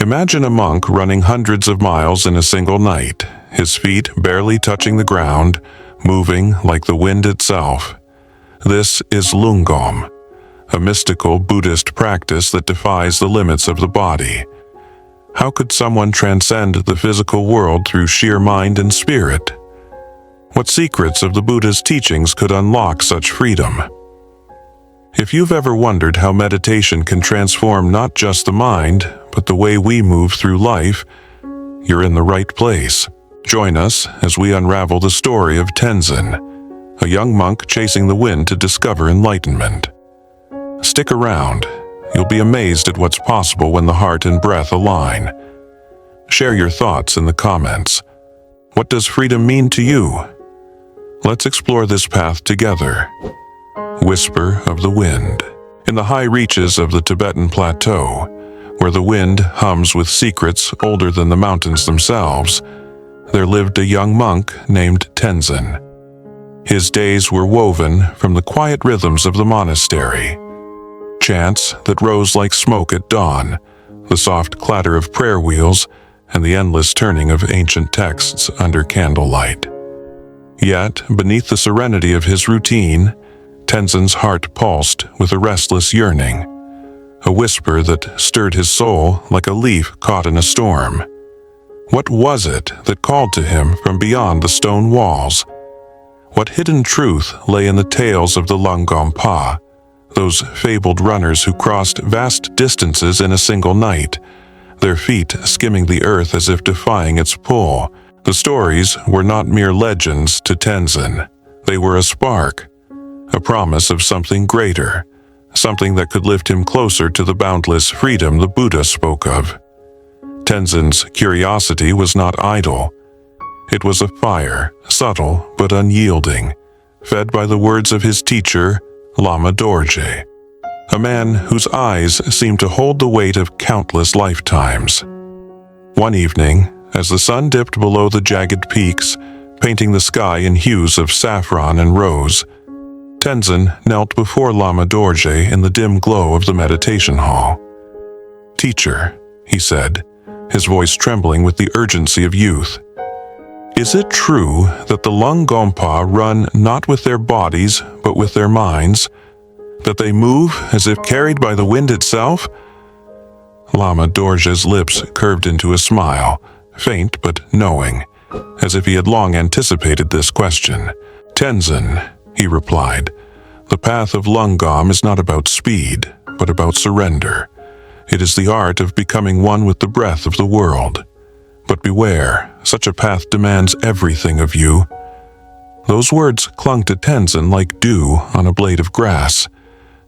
Imagine a monk running hundreds of miles in a single night, his feet barely touching the ground, moving like the wind itself. This is lung-gom, a mystical Buddhist practice that defies the limits of the body. How could someone transcend the physical world through sheer mind and spirit? What secrets of the Buddha's teachings could unlock such freedom? If you've ever wondered how meditation can transform not just the mind, but the way we move through life, you're in the right place. Join us as we unravel the story of Tenzin, a young monk chasing the wind to discover enlightenment. Stick around. You'll be amazed at what's possible when the heart and breath align. Share your thoughts in the comments. What does freedom mean to you? Let's explore this path together. Whisper of the wind. In the high reaches of the Tibetan plateau, where the wind hums with secrets older than the mountains themselves, there lived a young monk named Tenzin. His days were woven from the quiet rhythms of the monastery. Chants that rose like smoke at dawn, the soft clatter of prayer wheels, and the endless turning of ancient texts under candlelight. Yet, beneath the serenity of his routine, Tenzin's heart pulsed with a restless yearning, a whisper that stirred his soul like a leaf caught in a storm. What was it that called to him from beyond the stone walls? What hidden truth lay in the tales of the lung-gom, those fabled runners who crossed vast distances in a single night, their feet skimming the earth as if defying its pull? The stories were not mere legends to Tenzin. They were a spark, a promise of something greater, something that could lift him closer to the boundless freedom the Buddha spoke of. Tenzin's curiosity was not idle. It was a fire, subtle but unyielding, fed by the words of his teacher, Lama Dorje, a man whose eyes seemed to hold the weight of countless lifetimes. One evening, as the sun dipped below the jagged peaks, painting the sky in hues of saffron and rose, Tenzin knelt before Lama Dorje in the dim glow of the meditation hall. "Teacher," he said, his voice trembling with the urgency of youth, "is it true that the lung-gom run not with their bodies but with their minds, that they move as if carried by the wind itself?" Lama Dorje's lips curved into a smile, faint but knowing, as if he had long anticipated this question. "Tenzin," he replied, "the path of lung-gom is not about speed, but about surrender. It is the art of becoming one with the breath of the world. But beware, such a path demands everything of you." Those words clung to Tenzin like dew on a blade of grass,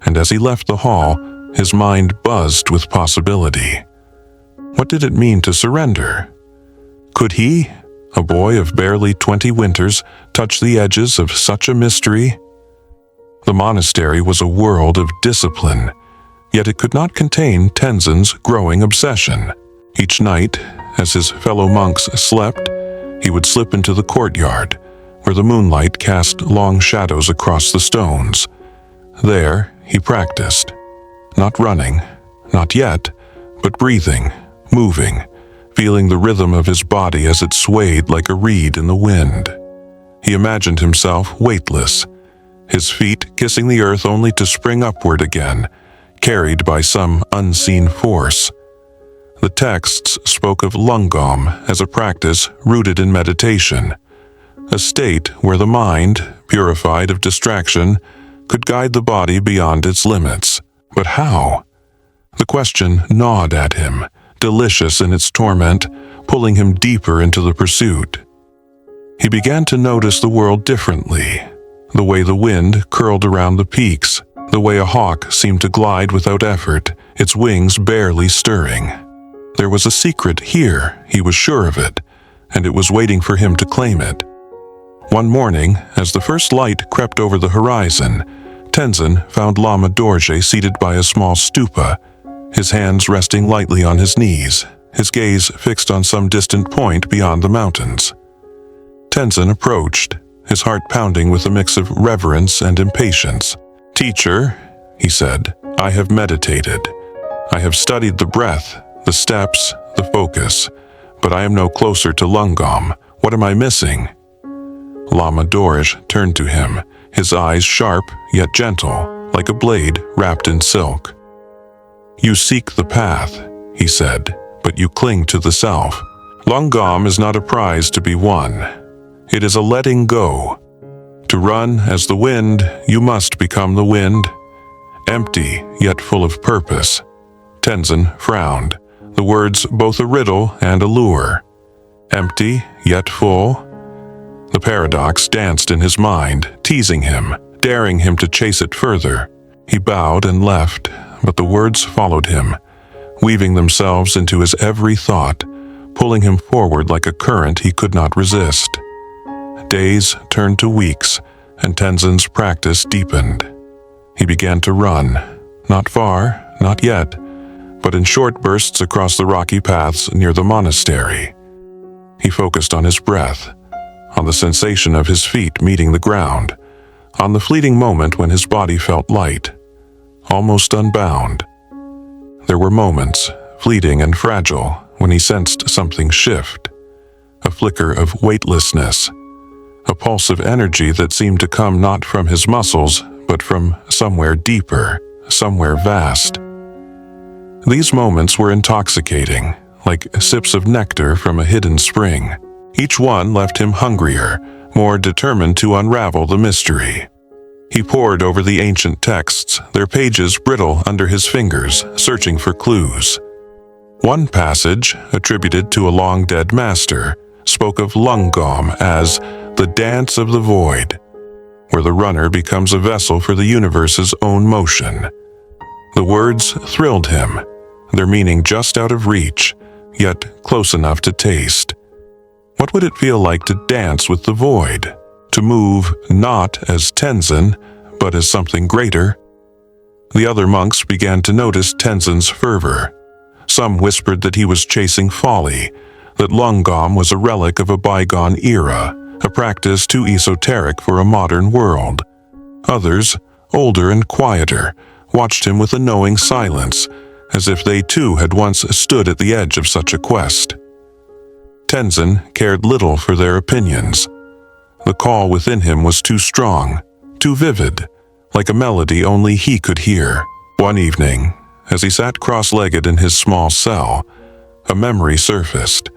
and as he left the hall, his mind buzzed with possibility. What did it mean to surrender? Could he, a boy of barely 20 winters, touch the edges of such a mystery? The monastery was a world of discipline, yet it could not contain Tenzin's growing obsession. Each night, as his fellow monks slept, he would slip into the courtyard, where the moonlight cast long shadows across the stones. There, he practiced, not running, not yet, but breathing, moving, feeling the rhythm of his body as it swayed like a reed in the wind. He imagined himself weightless, his feet kissing the earth only to spring upward again, carried by some unseen force. The texts spoke of lung-gom as a practice rooted in meditation, a state where the mind, purified of distraction, could guide the body beyond its limits. But how? The question gnawed at him, delicious in its torment, pulling him deeper into the pursuit. He began to notice the world differently, the way the wind curled around the peaks, the way a hawk seemed to glide without effort, its wings barely stirring. There was a secret here, he was sure of it, and it was waiting for him to claim it. One morning, as the first light crept over the horizon, Tenzin found Lama Dorje seated by a small stupa, his hands resting lightly on his knees, his gaze fixed on some distant point beyond the mountains. Tenzin approached, his heart pounding with a mix of reverence and impatience. "Teacher," he said, "I have meditated. I have studied the breath, The steps, the focus. But I am no closer to lung-gom. What am I missing? Lama Dorish turned to him, his eyes sharp yet gentle, like a blade wrapped in silk. You seek the path, he said, but you cling to the self. Lung-gom is not a prize to be won. It is a letting go. To run as the wind, you must become the wind. Empty, yet full of purpose. Tenzin frowned, the words both a riddle and a lure. Empty, yet full? The paradox danced in his mind, teasing him, daring him to chase it further. He bowed and left, but the words followed him, weaving themselves into his every thought, pulling him forward like a current he could not resist. Days turned to weeks, and Tenzin's practice deepened. He began to run, not far, not yet, but in short bursts across the rocky paths near the monastery. He focused on his breath, on the sensation of his feet meeting the ground, on the fleeting moment when his body felt light, almost unbound. There were moments, fleeting and fragile, when he sensed something shift, a flicker of weightlessness, a pulse of energy that seemed to come not from his muscles, but from somewhere deeper, somewhere vast. These moments were intoxicating, like sips of nectar from a hidden spring. Each one left him hungrier, more determined to unravel the mystery. He pored over the ancient texts, their pages brittle under his fingers, searching for clues. One passage, attributed to a long-dead master, spoke of lung-gom as the dance of the void, where the runner becomes a vessel for the universe's own motion. The words thrilled him, their meaning just out of reach, yet close enough to taste. What would it feel like to dance with the void? To move not as Tenzin, but as something greater? The other monks began to notice Tenzin's fervor. Some whispered that he was chasing folly, that lung-gom was a relic of a bygone era, a practice too esoteric for a modern world. Others, older and quieter, watched him with a knowing silence, as if they too had once stood at the edge of such a quest. Tenzin cared little for their opinions. The call within him was too strong, too vivid, like a melody only he could hear. One evening, as he sat cross-legged in his small cell, a memory surfaced.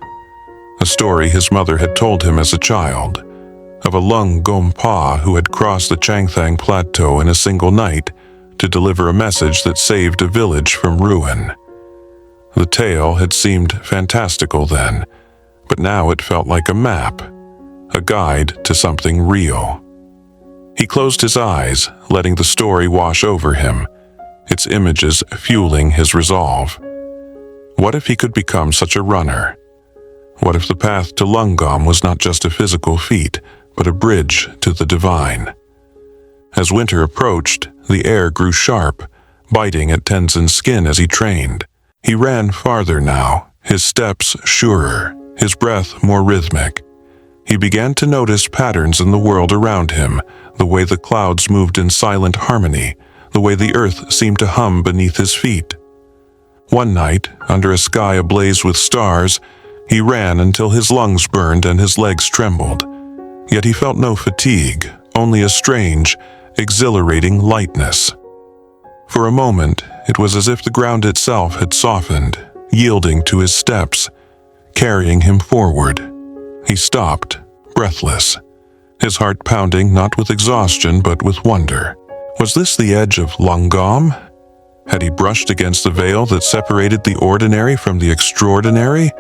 A story his mother had told him as a child, of a lung-gom pa who had crossed the Changthang Plateau in a single night to deliver a message that saved a village from ruin. The tale had seemed fantastical then, but now it felt like a map, a guide to something real. He closed his eyes, letting the story wash over him, its images fueling his resolve. What if he could become such a runner? What if the path to lung-gom was not just a physical feat, but a bridge to the divine? As winter approached, the air grew sharp, biting at Tenzin's skin as he trained. He ran farther now, his steps surer, his breath more rhythmic. He began to notice patterns in the world around him, the way the clouds moved in silent harmony, the way the earth seemed to hum beneath his feet. One night, under a sky ablaze with stars, he ran until his lungs burned and his legs trembled. Yet he felt no fatigue, only a strange, exhilarating lightness. For a moment, it was as if the ground itself had softened, yielding to his steps, carrying him forward. He stopped, breathless, his heart pounding not with exhaustion but with wonder. Was this the edge of lung-gom? Had he brushed against the veil that separated the ordinary from the extraordinary?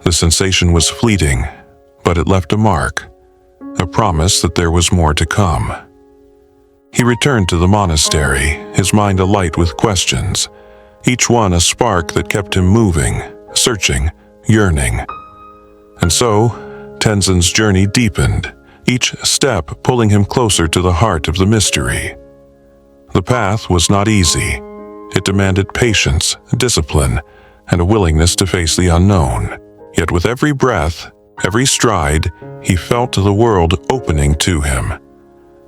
The sensation was fleeting, but it left a mark, a promise that there was more to come. He returned to the monastery, his mind alight with questions, each one a spark that kept him moving, searching, yearning. And so, Tenzin's journey deepened, each step pulling him closer to the heart of the mystery. The path was not easy. It demanded patience, discipline, and a willingness to face the unknown. Yet with every breath, every stride, he felt the world opening to him,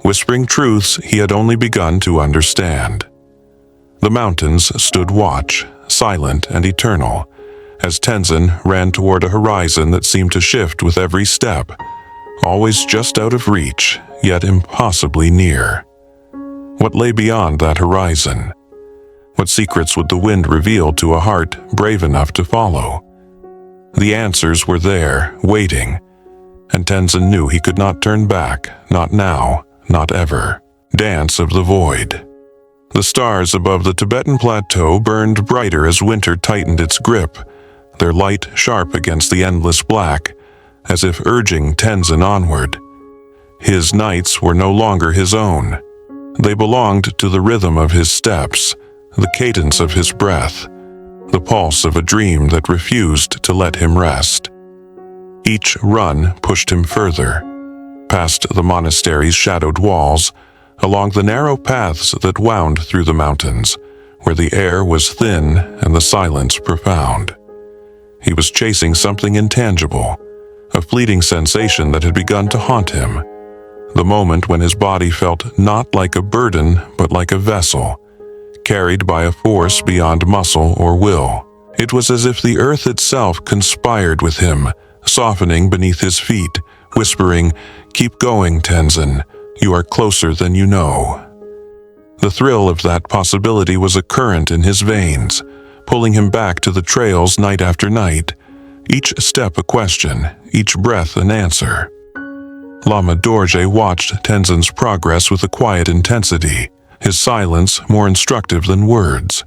whispering truths he had only begun to understand. The mountains stood watch, silent and eternal, as Tenzin ran toward a horizon that seemed to shift with every step, always just out of reach, yet impossibly near. What lay beyond that horizon? What secrets would the wind reveal to a heart brave enough to follow? The answers were there, waiting, and Tenzin knew he could not turn back, not now, not ever. Dance of the Void. The stars above the Tibetan plateau burned brighter as winter tightened its grip, their light sharp against the endless black, as if urging Tenzin onward. His nights were no longer his own. They belonged to the rhythm of his steps, the cadence of his breath, the pulse of a dream that refused to let him rest. Each run pushed him further, past the monastery's shadowed walls, along the narrow paths that wound through the mountains, where the air was thin and the silence profound. He was chasing something intangible, a fleeting sensation that had begun to haunt him, the moment when his body felt not like a burden but like a vessel, carried by a force beyond muscle or will. It was as if the earth itself conspired with him, softening beneath his feet, whispering, "Keep going, Tenzin. You are closer than you know." The thrill of that possibility was a current in his veins, pulling him back to the trails night after night, each step a question, each breath an answer. Lama Dorje watched Tenzin's progress with a quiet intensity, his silence more instructive than words.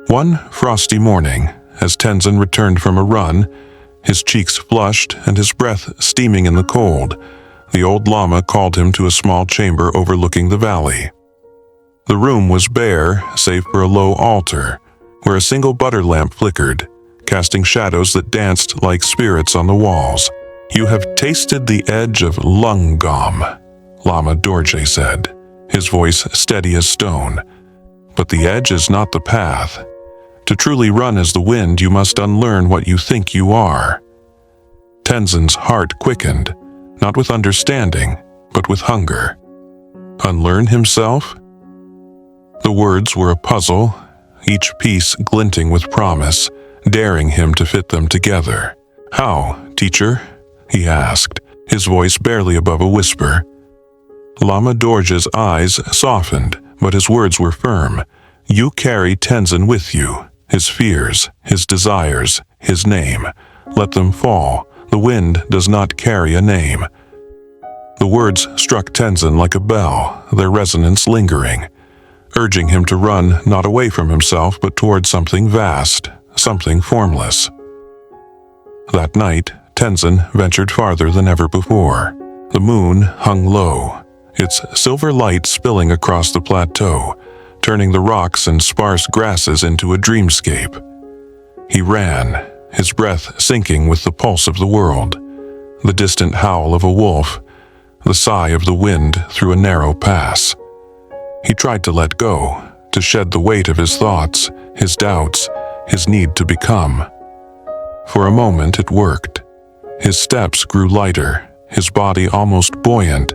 One frosty morning, as Tenzin returned from a run, his cheeks flushed and his breath steaming in the cold, the old Lama called him to a small chamber overlooking the valley. The room was bare, save for a low altar, where a single butter lamp flickered, casting shadows that danced like spirits on the walls. "You have tasted the edge of lung-gom," Lama Dorje said, his voice steady as stone. "But the edge is not the path. To truly run as the wind, you must unlearn what you think you are." Tenzin's heart quickened, not with understanding, but with hunger. Unlearn himself? The words were a puzzle, each piece glinting with promise, daring him to fit them together. "How, teacher?" he asked, his voice barely above a whisper. Lama Dorje's eyes softened, but his words were firm. "You carry Tenzin with you, his fears, his desires, his name. Let them fall. The wind does not carry a name." The words struck Tenzin like a bell, their resonance lingering, urging him to run not away from himself but toward something vast, something formless. That night, Tenzin ventured farther than ever before. The moon hung low, its silver light spilling across the plateau, turning the rocks and sparse grasses into a dreamscape. He ran, his breath sinking with the pulse of the world, the distant howl of a wolf, the sigh of the wind through a narrow pass. He tried to let go, to shed the weight of his thoughts, his doubts, his need to become. For a moment it worked. His steps grew lighter, his body almost buoyant,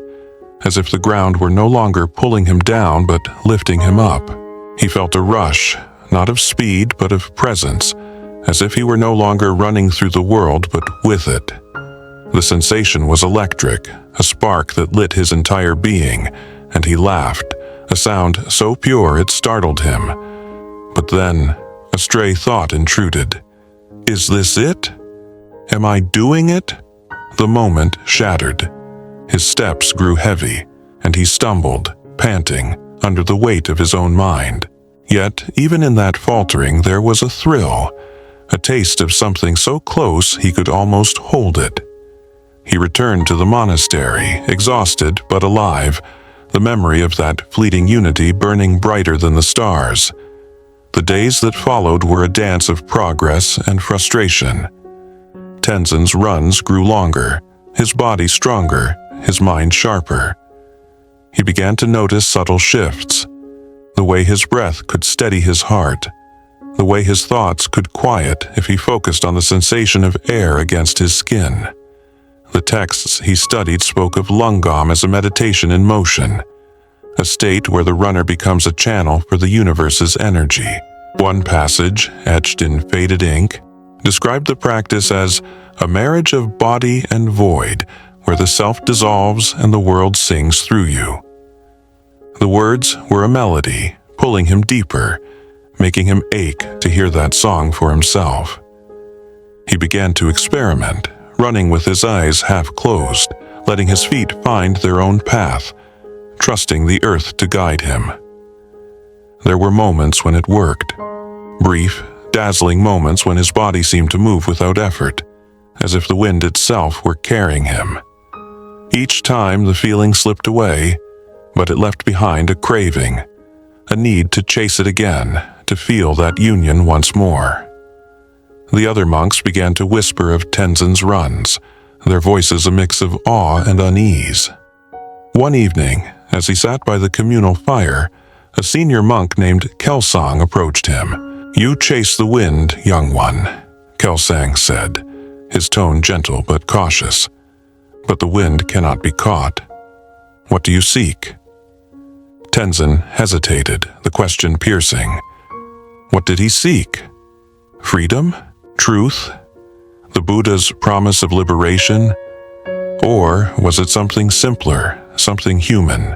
as if the ground were no longer pulling him down but lifting him up. He felt a rush, not of speed but of presence, as if he were no longer running through the world but with it. The sensation was electric, a spark that lit his entire being, and he laughed, a sound so pure it startled him. But then, a stray thought intruded. Is this it? Am I doing it? The moment shattered. His steps grew heavy, and he stumbled, panting, under the weight of his own mind. Yet, even in that faltering, there was a thrill, a taste of something so close he could almost hold it. He returned to the monastery, exhausted but alive, the memory of that fleeting unity burning brighter than the stars. The days that followed were a dance of progress and frustration. Tenzin's runs grew longer, his body stronger, his mind sharper. He began to notice subtle shifts, the way his breath could steady his heart, the way his thoughts could quiet if he focused on the sensation of air against his skin. The texts he studied spoke of lung-gom as a meditation in motion, a state where the runner becomes a channel for the universe's energy. One passage, etched in faded ink, described the practice as a marriage of body and void, where the self dissolves and the world sings through you. The words were a melody, pulling him deeper, making him ache to hear that song for himself. He began to experiment, running with his eyes half closed, letting his feet find their own path, trusting the earth to guide him. There were moments when it worked, brief, dazzling moments when his body seemed to move without effort, as if the wind itself were carrying him. Each time the feeling slipped away, but it left behind a craving, a need to chase it again, to feel that union once more. The other monks began to whisper of Tenzin's runs, their voices a mix of awe and unease. One evening, as he sat by the communal fire, a senior monk named Kelsang approached him. "You chase the wind, young one," Kelsang said, his tone gentle but cautious. "But the wind cannot be caught. What do you seek?" Tenzin hesitated, the question piercing. What did he seek? Freedom? Truth? The Buddha's promise of liberation? Or was it something simpler, something human,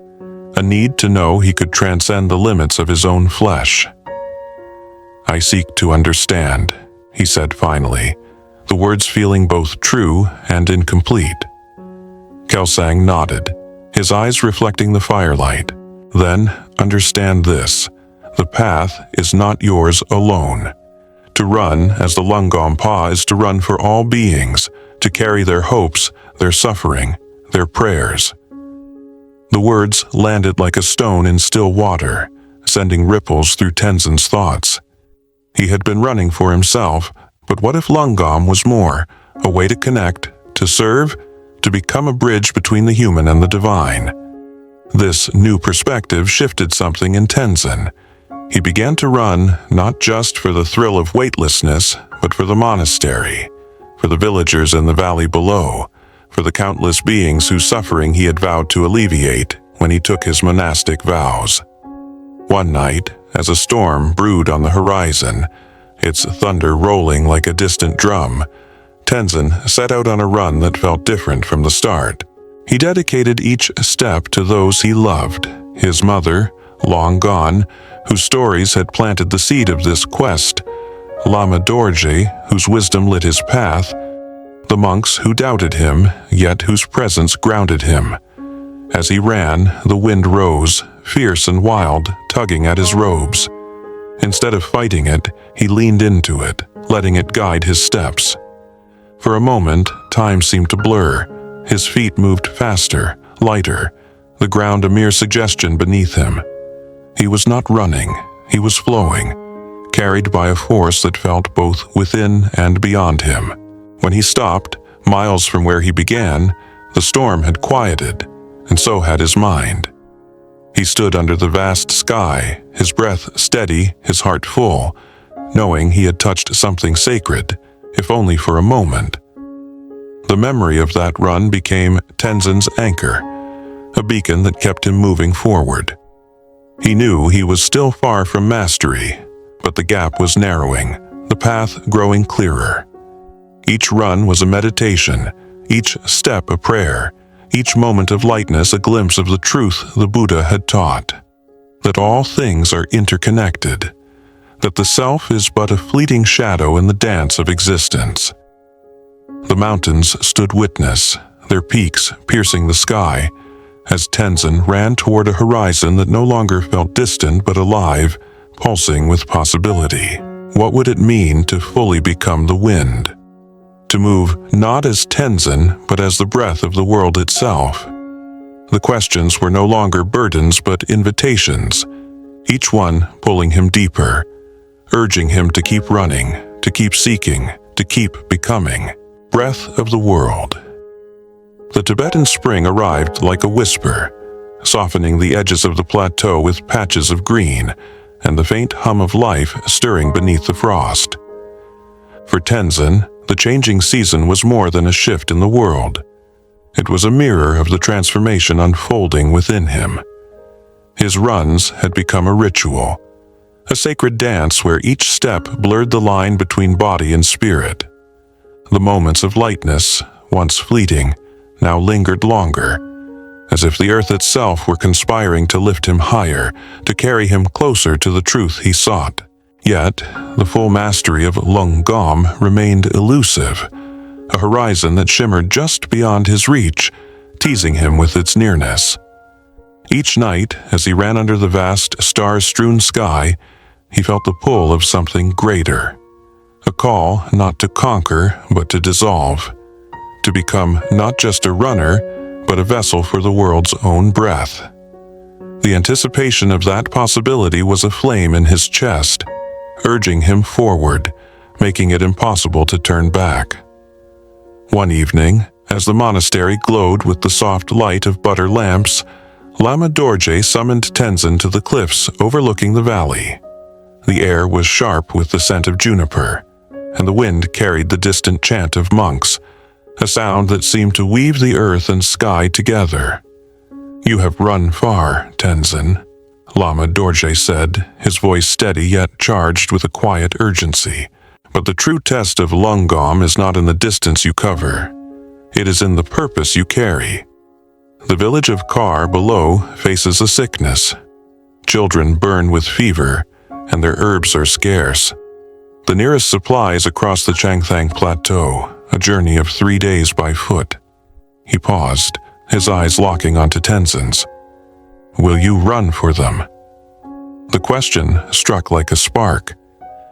a need to know he could transcend the limits of his own flesh? "I seek to understand," he said finally, the words feeling both true and incomplete. Kelsang nodded, his eyes reflecting the firelight. "Then, understand this. The path is not yours alone. To run as the lung-gom Pa is to run for all beings, to carry their hopes, their suffering, their prayers." The words landed like a stone in still water, sending ripples through Tenzin's thoughts. He had been running for himself, but what if lung-gom was more, a way to connect, to serve, to become a bridge between the human and the divine? This new perspective shifted something in Tenzin. He began to run not just for the thrill of weightlessness, but for the monastery, for the villagers in the valley below, for the countless beings whose suffering he had vowed to alleviate when he took his monastic vows. One night, as a storm brewed on the horizon, its thunder rolling like a distant drum, Tenzin set out on a run that felt different from the start. He dedicated each step to those he loved, his mother, long gone, whose stories had planted the seed of this quest, Lama Dorje, whose wisdom lit his path, the monks who doubted him, yet whose presence grounded him. As he ran, the wind rose, fierce and wild, tugging at his robes. Instead of fighting it, he leaned into it, letting it guide his steps. For a moment, time seemed to blur. His feet moved faster, lighter, the ground a mere suggestion beneath him. He was not running, he was flowing, carried by a force that felt both within and beyond him. When he stopped, miles from where he began, the storm had quieted, and so had his mind. He stood under the vast sky, his breath steady, his heart full, knowing he had touched something sacred, if only for a moment. The memory of that run became Tenzin's anchor, a beacon that kept him moving forward. He knew he was still far from mastery, but the gap was narrowing, the path growing clearer. Each run was a meditation, each step a prayer, each moment of lightness a glimpse of the truth the Buddha had taught, that all things are interconnected, that the self is but a fleeting shadow in the dance of existence. The mountains stood witness, their peaks piercing the sky, as Tenzin ran toward a horizon that no longer felt distant but alive, pulsing with possibility. What would it mean to fully become the wind? To move not as Tenzin, but as the breath of the world itself. The questions were no longer burdens but invitations, each one pulling him deeper, urging him to keep running, to keep seeking, to keep becoming. Breath of the world. The Tibetan spring arrived like a whisper, softening the edges of the plateau with patches of green and the faint hum of life stirring beneath the frost. For Tenzin, the changing season was more than a shift in the world. It was a mirror of the transformation unfolding within him. His runs had become a ritual, a sacred dance where each step blurred the line between body and spirit. The moments of lightness, once fleeting, now lingered longer, as if the earth itself were conspiring to lift him higher, to carry him closer to the truth he sought. Yet, the full mastery of lung-gom remained elusive, a horizon that shimmered just beyond his reach, teasing him with its nearness. Each night, as he ran under the vast, star-strewn sky, he felt the pull of something greater. A call not to conquer, but to dissolve. To become not just a runner, but a vessel for the world's own breath. The anticipation of that possibility was a flame in his chest, urging him forward, making it impossible to turn back. One evening, as the monastery glowed with the soft light of butter lamps, Lama Dorje summoned Tenzin to the cliffs overlooking the valley. The air was sharp with the scent of juniper, and the wind carried the distant chant of monks, a sound that seemed to weave the earth and sky together. "You have run far, Tenzin," Lama Dorje said, his voice steady yet charged with a quiet urgency. "But the true test of lung-gom is not in the distance you cover. It is in the purpose you carry. The village of Kar below faces a sickness. Children burn with fever, and their herbs are scarce. The nearest supply is across the Changthang Plateau, a journey of 3 days by foot." He paused, his eyes locking onto Tenzin's. "Will you run for them?" The question struck like a spark,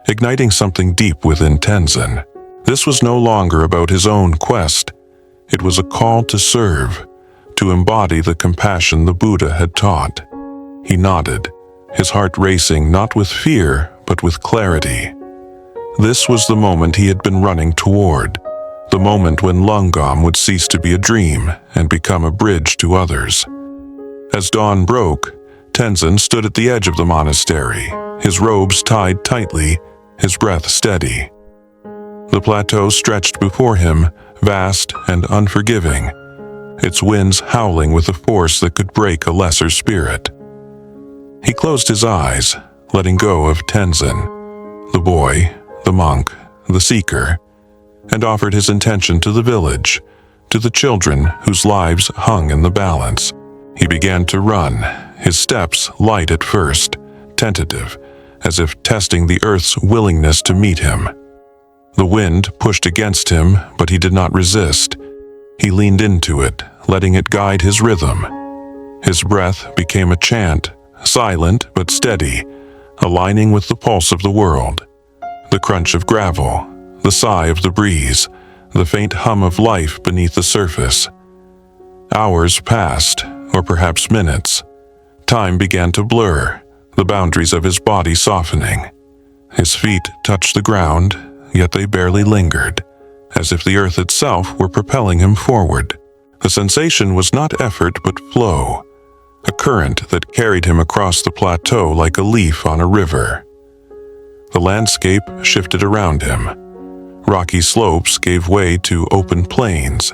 igniting something deep within Tenzin. This was no longer about his own quest. It was a call to serve, to embody the compassion the Buddha had taught. He nodded, his heart racing not with fear, but with clarity. This was the moment he had been running toward, the moment when lung-gom would cease to be a dream and become a bridge to others. As dawn broke, Tenzin stood at the edge of the monastery, his robes tied tightly, his breath steady. The plateau stretched before him, vast and unforgiving, its winds howling with a force that could break a lesser spirit. He closed his eyes, letting go of Tenzin, the boy, the monk, the seeker, and offered his intention to the village, to the children whose lives hung in the balance. He began to run, his steps light at first, tentative, as if testing the earth's willingness to meet him. The wind pushed against him, but he did not resist. He leaned into it, letting it guide his rhythm. His breath became a chant, silent but steady, aligning with the pulse of the world. The crunch of gravel, the sigh of the breeze, the faint hum of life beneath the surface. Hours passed, or perhaps minutes. Time began to blur, the boundaries of his body softening. His feet touched the ground, yet they barely lingered, as if the earth itself were propelling him forward. The sensation was not effort but flow, a current that carried him across the plateau like a leaf on a river. The landscape shifted around him. Rocky slopes gave way to open plains,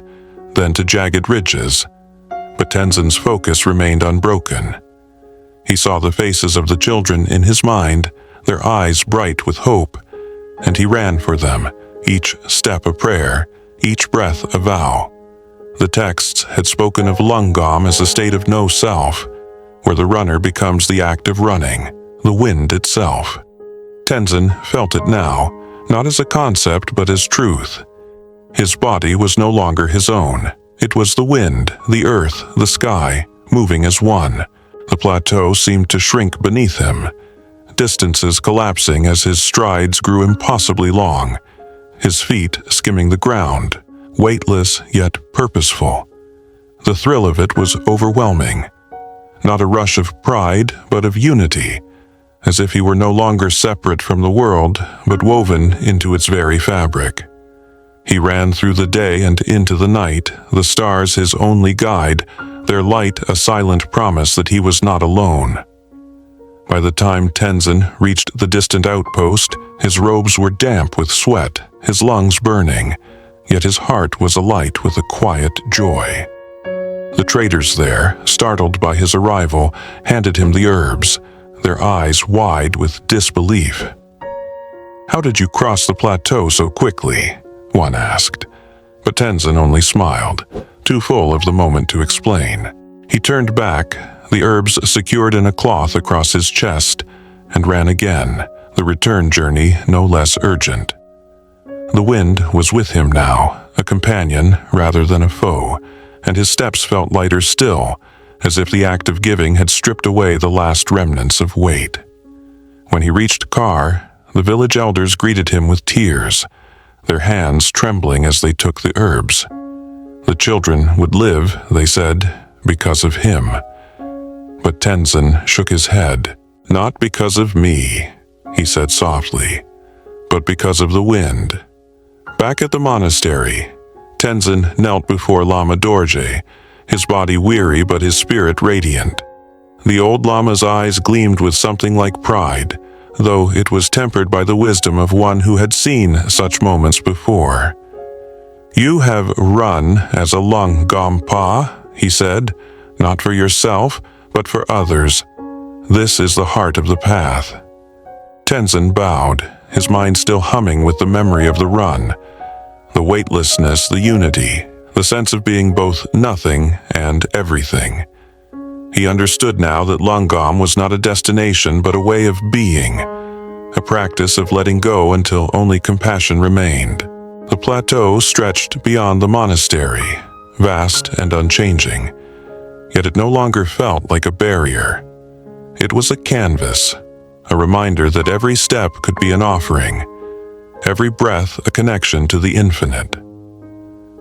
then to jagged ridges, but Tenzin's focus remained unbroken. He saw the faces of the children in his mind, their eyes bright with hope, and he ran for them, each step a prayer, each breath a vow. The texts had spoken of lung-gom as a state of no self, where the runner becomes the act of running, the wind itself. Tenzin felt it now, not as a concept but as truth. His body was no longer his own. It was the wind, the earth, the sky, moving as one. The plateau seemed to shrink beneath him, distances collapsing as his strides grew impossibly long, his feet skimming the ground, weightless yet purposeful. The thrill of it was overwhelming. Not a rush of pride, but of unity, as if he were no longer separate from the world, but woven into its very fabric. He ran through the day and into the night, the stars his only guide, their light a silent promise that he was not alone. By the time Tenzin reached the distant outpost, his robes were damp with sweat, his lungs burning, yet his heart was alight with a quiet joy. The traders there, startled by his arrival, handed him the herbs, their eyes wide with disbelief. "How did you cross the plateau so quickly?" one asked. But Tenzin only smiled, too full of the moment to explain. He turned back, the herbs secured in a cloth across his chest, and ran again, the return journey no less urgent. The wind was with him now, a companion rather than a foe, and his steps felt lighter still, as if the act of giving had stripped away the last remnants of weight. When he reached Kar, the village elders greeted him with tears, their hands trembling as they took the herbs. The children would live, they said, because of him. But Tenzin shook his head. "Not because of me," he said softly, "but because of the wind." Back at the monastery, Tenzin knelt before Lama Dorje, his body weary but his spirit radiant. The old Lama's eyes gleamed with something like pride, though it was tempered by the wisdom of one who had seen such moments before. "You have run as a lung-gom pa," he said, "not for yourself, but for others. This is the heart of the path." Tenzin bowed, his mind still humming with the memory of the run, the weightlessness, the unity, the sense of being both nothing and everything. He understood now that lung-gom was not a destination but a way of being, a practice of letting go until only compassion remained. The plateau stretched beyond the monastery, vast and unchanging, yet it no longer felt like a barrier. It was a canvas, a reminder that every step could be an offering, every breath a connection to the infinite.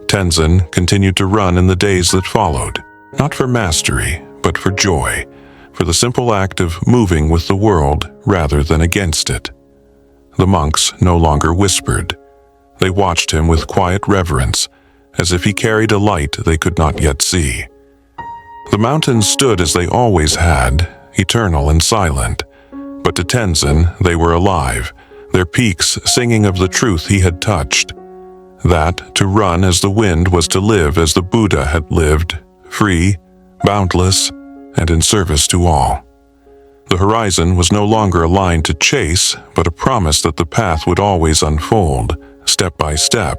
Tenzin continued to run in the days that followed, not for mastery, but for joy, for the simple act of moving with the world rather than against it. The monks no longer whispered. They watched him with quiet reverence, as if he carried a light they could not yet see. The mountains stood as they always had, eternal and silent, but to Tenzin they were alive, their peaks singing of the truth he had touched, that to run as the wind was to live as the Buddha had lived, free, boundless, and in service to all. The horizon was no longer a line to chase, but a promise that the path would always unfold, step by step,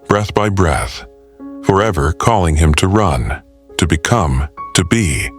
breath by breath, forever calling him to run, to become, to be.